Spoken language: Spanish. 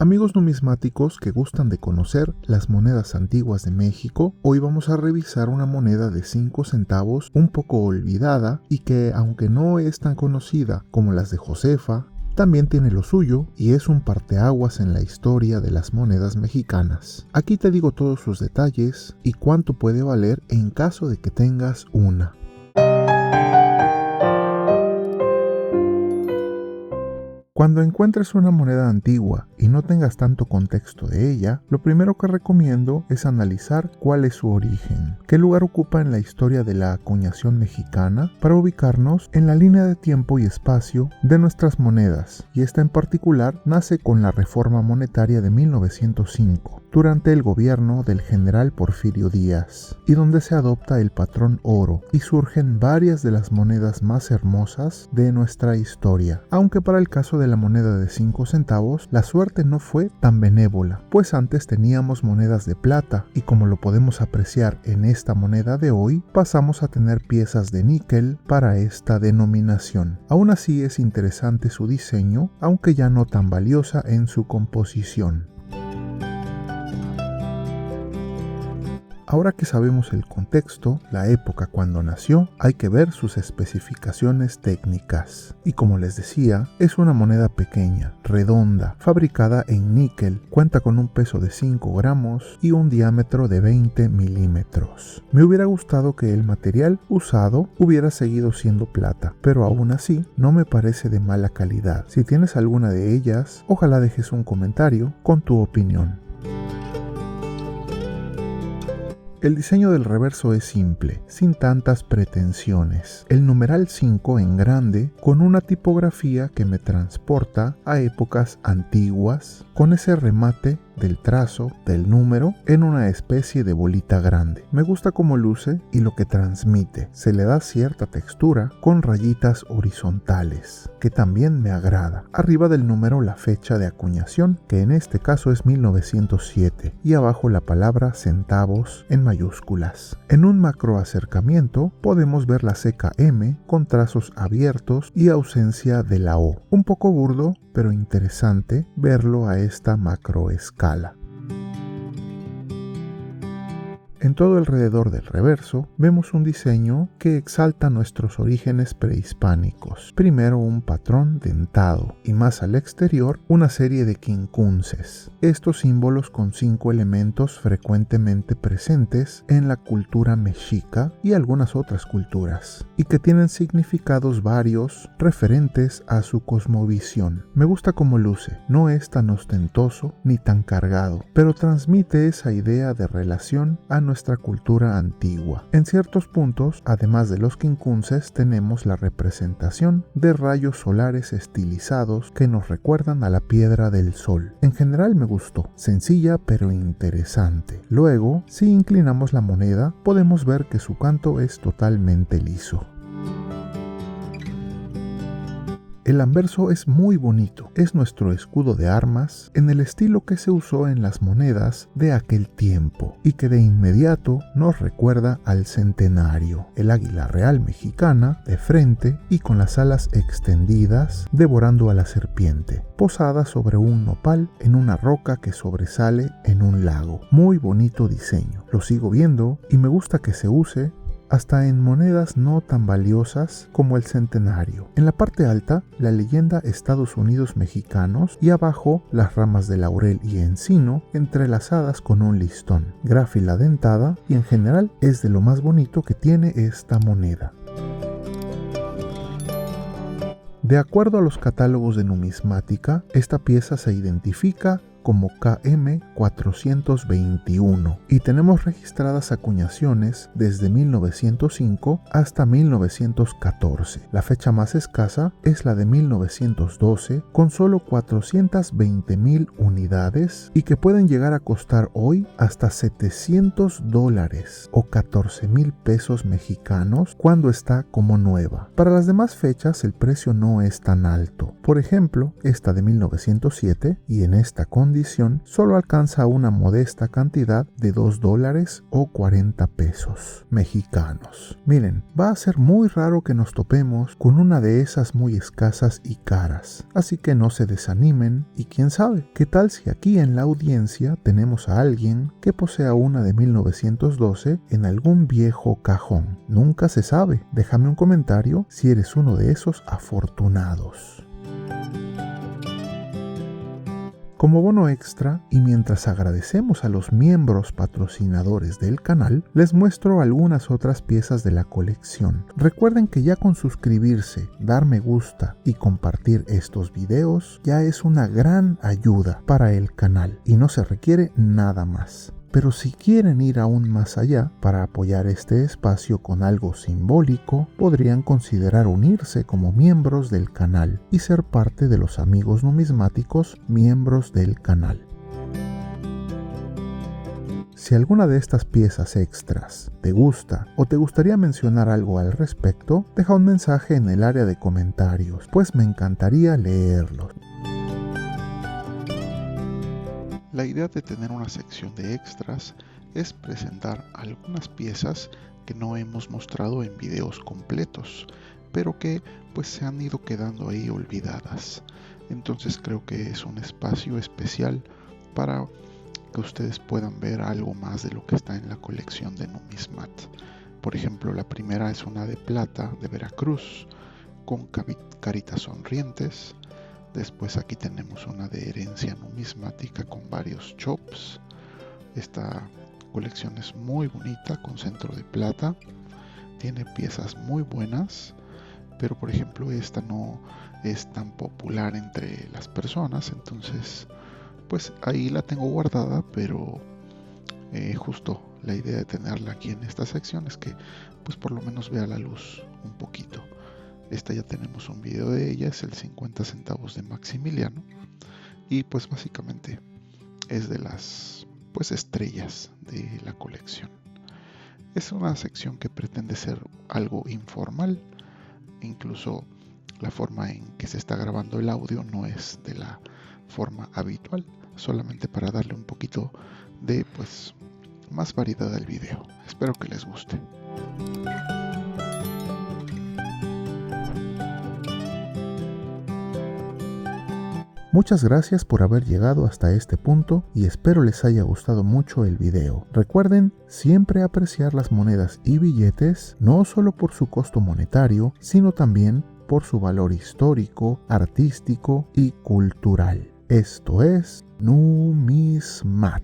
Amigos numismáticos que gustan de conocer las monedas antiguas de México, hoy vamos a revisar una moneda de 5 centavos un poco olvidada y que, aunque no es tan conocida como las de Josefa, también tiene lo suyo y es un parteaguas en la historia de las monedas mexicanas. Aquí te digo todos sus detalles y cuánto puede valer en caso de que tengas una. Cuando encuentres una moneda antigua y no tengas tanto contexto de ella, lo primero que recomiendo es analizar cuál es su origen, qué lugar ocupa en la historia de la acuñación mexicana para ubicarnos en la línea de tiempo y espacio de nuestras monedas, y esta en particular nace con la reforma monetaria de 1905, durante el gobierno del general Porfirio Díaz, y donde se adopta el patrón oro y surgen varias de las monedas más hermosas de nuestra historia, aunque para el caso de la moneda de 5 centavos, la suerte no fue tan benévola, pues antes teníamos monedas de plata y como lo podemos apreciar en esta moneda de hoy, pasamos a tener piezas de níquel para esta denominación. Aún así es interesante su diseño, aunque ya no tan valiosa en su composición. Ahora que sabemos el contexto, la época cuando nació, hay que ver sus especificaciones técnicas. Y como les decía, es una moneda pequeña, redonda, fabricada en níquel, cuenta con un peso de 5 gramos y un diámetro de 20 milímetros. Me hubiera gustado que el material usado hubiera seguido siendo plata, pero aún así no me parece de mala calidad. Si tienes alguna de ellas, ojalá dejes un comentario con tu opinión. El diseño del reverso es simple, sin tantas pretensiones. El numeral 5 en grande, con una tipografía que me transporta a épocas antiguas, con ese remate del trazo del número en una especie de bolita grande. Me gusta cómo luce y lo que transmite. Se le da cierta textura con rayitas horizontales, que también me agrada. Arriba del número la fecha de acuñación, que en este caso es 1907, y abajo la palabra centavos en mayúsculas. En un macro acercamiento podemos ver la seca M con trazos abiertos y ausencia de la O. Un poco burdo, pero interesante verlo a esta macroescala. En todo alrededor del reverso vemos un diseño que exalta nuestros orígenes prehispánicos. Primero un patrón dentado y más al exterior una serie de quincunces. Estos símbolos con 5 elementos frecuentemente presentes en la cultura mexica y algunas otras culturas, y que tienen significados varios referentes a su cosmovisión. Me gusta cómo luce, no es tan ostentoso ni tan cargado, pero transmite esa idea de relación a nuestra cultura antigua. En ciertos puntos, además de los quincunces, tenemos la representación de rayos solares estilizados que nos recuerdan a la piedra del sol. En general me gustó, sencilla pero interesante. Luego, si inclinamos la moneda, podemos ver que su canto es totalmente liso. El anverso es muy bonito, es nuestro escudo de armas en el estilo que se usó en las monedas de aquel tiempo y que de inmediato nos recuerda al centenario. El águila real mexicana de frente y con las alas extendidas devorando a la serpiente, posada sobre un nopal en una roca que sobresale en un lago. Muy bonito diseño, lo sigo viendo y me gusta que se use hasta en monedas no tan valiosas como el centenario. En la parte alta, la leyenda Estados Unidos mexicanos y abajo las ramas de laurel y encino entrelazadas con un listón. Gráfila dentada y en general es de lo más bonito que tiene esta moneda. De acuerdo a los catálogos de numismática, esta pieza se identifica como KM421 y tenemos registradas acuñaciones desde 1905 hasta 1914. La fecha más escasa es la de 1912 con solo 420,000 unidades y que pueden llegar a costar hoy hasta $700 o 14,000 pesos mexicanos cuando está como nueva. Para las demás fechas el precio no es tan alto. Por ejemplo, esta de 1907 y en esta condición condición solo alcanza una modesta cantidad de $2 o 40 pesos mexicanos. Miren, va a ser muy raro que nos topemos con una de esas muy escasas y caras, así que no se desanimen y quién sabe, ¿qué tal si aquí en la audiencia tenemos a alguien que posea una de 1912 en algún viejo cajón? Nunca se sabe, déjame un comentario si eres uno de esos afortunados. Como bono extra, y mientras agradecemos a los miembros patrocinadores del canal, les muestro algunas otras piezas de la colección. Recuerden que ya con suscribirse, dar me gusta y compartir estos videos ya es una gran ayuda para el canal y no se requiere nada más. Pero si quieren ir aún más allá para apoyar este espacio con algo simbólico, podrían considerar unirse como miembros del canal y ser parte de los amigos numismáticos miembros del canal. Si alguna de estas piezas extras te gusta o te gustaría mencionar algo al respecto, deja un mensaje en el área de comentarios, pues me encantaría leerlos. La idea de tener una sección de extras es presentar algunas piezas que no hemos mostrado en videos completos, pero que pues se han ido quedando ahí olvidadas. Entonces creo que es un espacio especial para que ustedes puedan ver algo más de lo que está en la colección de Numismat. Por ejemplo, la primera es una de plata de Veracruz con caritas sonrientes. Después aquí tenemos una de herencia numismática con varios chops. Esta colección es muy bonita con centro de plata. Tiene piezas muy buenas, pero por ejemplo esta no es tan popular entre las personas. Entonces pues ahí la tengo guardada, pero justo la idea de tenerla aquí en esta sección es que pues por lo menos vea la luz un poquito. Esta ya tenemos un video de ella, es el 50 centavos de Maximiliano y pues básicamente es de las pues estrellas de la colección. Es una sección que pretende ser algo informal, incluso la forma en que se está grabando el audio no es de la forma habitual, solamente para darle un poquito de pues más variedad al video. Espero que les guste. Muchas gracias por haber llegado hasta este punto y espero les haya gustado mucho el video. Recuerden siempre apreciar las monedas y billetes no solo por su costo monetario, sino también por su valor histórico, artístico y cultural. Esto es Numismat.